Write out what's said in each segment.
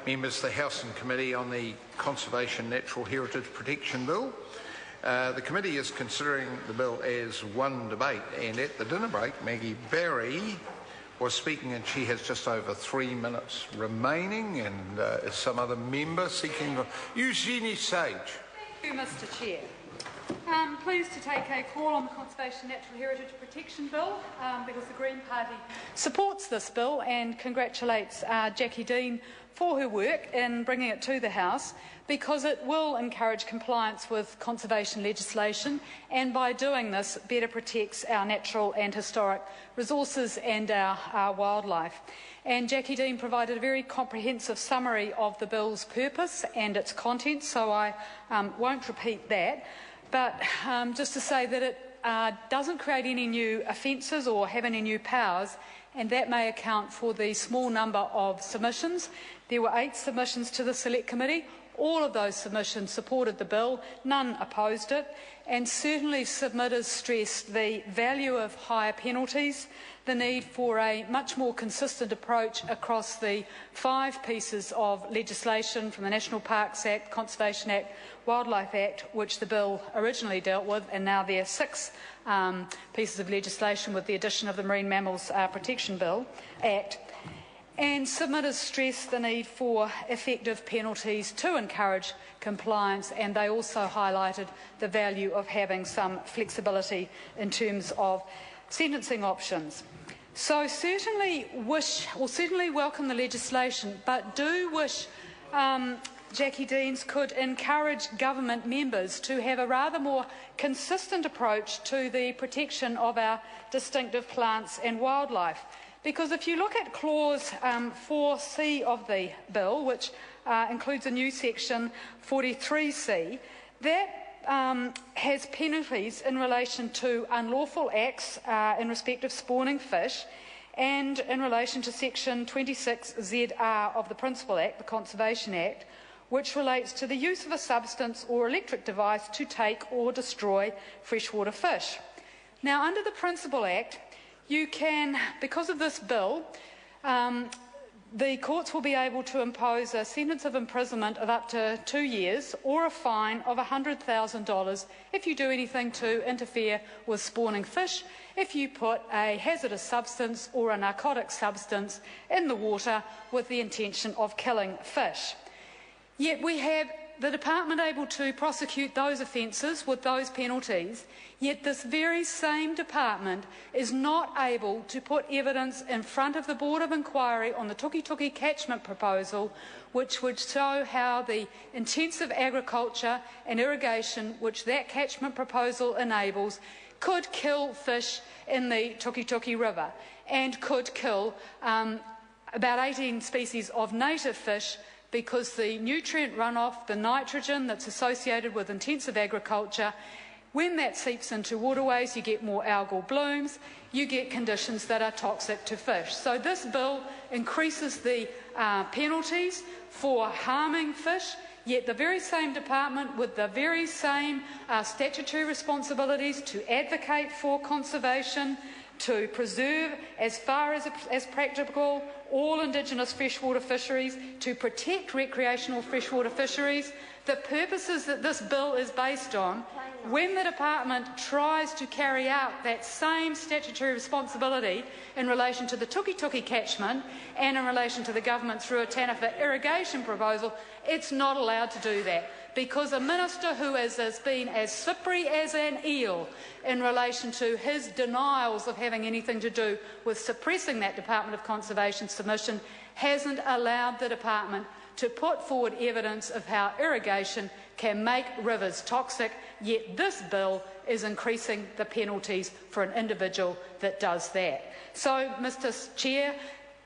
Members, the House and Committee on the Conservation Natural Heritage Protection Bill. The committee is considering the bill as one debate, and at the dinner break, Maggie Barry was speaking and she has just over 3 minutes remaining, and is some other member seeking the... Eugenie Sage. Thank you, Mr Chair. I'm pleased to take a call on the Conservation Natural Heritage Protection Bill because the Green Party supports this bill and congratulates Jackie Dean for her work in bringing it to the House, because it will encourage compliance with conservation legislation, and by doing this better protects our natural and historic resources and our wildlife. And Jackie Dean provided a very comprehensive summary of the bill's purpose and its content, so I won't repeat that. But just to say that it doesn't create any new offences or have any new powers, and that may account for the small number of submissions. There were 8 submissions to the Select Committee. All of those submissions supported the bill, none opposed it, and certainly submitters stressed the value of higher penalties, the need for a much more consistent approach across the 5 pieces of legislation from the National Parks Act, Conservation Act, Wildlife Act, which the bill originally dealt with, and now there are 6 pieces of legislation with the addition of the Marine Mammals Protection Bill Act. And submitters stressed the need for effective penalties to encourage compliance, and they also highlighted the value of having some flexibility in terms of sentencing options. So certainly welcome the legislation, but do wish Jackie Deans could encourage government members to have a rather more consistent approach to the protection of our distinctive plants and wildlife. Because if you look at clause 4C of the bill, which includes a new section 43C, that has penalties in relation to unlawful acts in respect of spawning fish, and in relation to section 26ZR of the Principal Act, the Conservation Act, which relates to the use of a substance or electric device to take or destroy freshwater fish. Now, under the Principal Act, you can, because of this bill, the courts will be able to impose a sentence of imprisonment of up to 2 years or a fine of $100,000 if you do anything to interfere with spawning fish, if you put a hazardous substance or a narcotic substance in the water with the intention of killing fish. Yet we have the department able to prosecute those offences with those penalties, yet this very same department is not able to put evidence in front of the Board of Inquiry on the Tukituki catchment proposal, which would show how the intensive agriculture and irrigation which that catchment proposal enables could kill fish in the Tukituki River and could kill about 18 species of native fish, because the nutrient runoff, the nitrogen that's associated with intensive agriculture, when that seeps into waterways, you get more algal blooms, you get conditions that are toxic to fish. So this bill increases the penalties for harming fish, yet the very same department with the very same statutory responsibilities to advocate for conservation, to preserve as far as practicable all Indigenous freshwater fisheries, to protect recreational freshwater fisheries, the purposes that this bill is based on, when the department tries to carry out that same statutory responsibility in relation to the Tukituki catchment and in relation to the government's Ruataniwha irrigation proposal, it's not allowed to do that, because a minister who has been as slippery as an eel in relation to his denials of having anything to do with suppressing that Department of Conservation submission hasn't allowed the department to put forward evidence of how irrigation can make rivers toxic, yet this bill is increasing the penalties for an individual that does that. So, Mr Chair,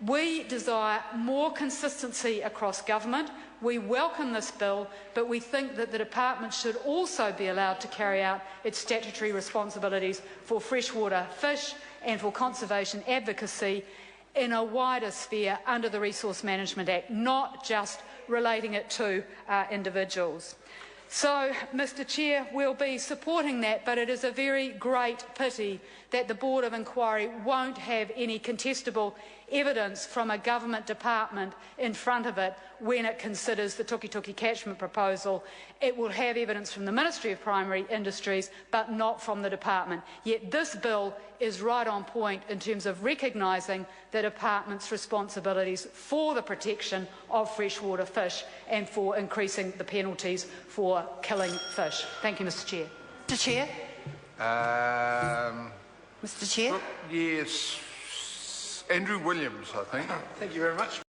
we desire more consistency across government. We welcome this bill, but we think that the department should also be allowed to carry out its statutory responsibilities for freshwater fish and for conservation advocacy in a wider sphere under the Resource Management Act, not just relating it to individuals. So, Mr Chair, we'll be supporting that, but it is a very great pity that the Board of Inquiry won't have any contestable evidence from a government department in front of it when it considers the Tukituki catchment proposal. It will have evidence from the Ministry of Primary Industries, but not from the department. Yet this bill is right on point in terms of recognising the department's responsibilities for the protection of freshwater fish and for increasing the penalties for killing fish. Thank you, Mr Chair. Mr Chair? Mr Chair? Yes. Andrew Williams, I think. Thank you very much.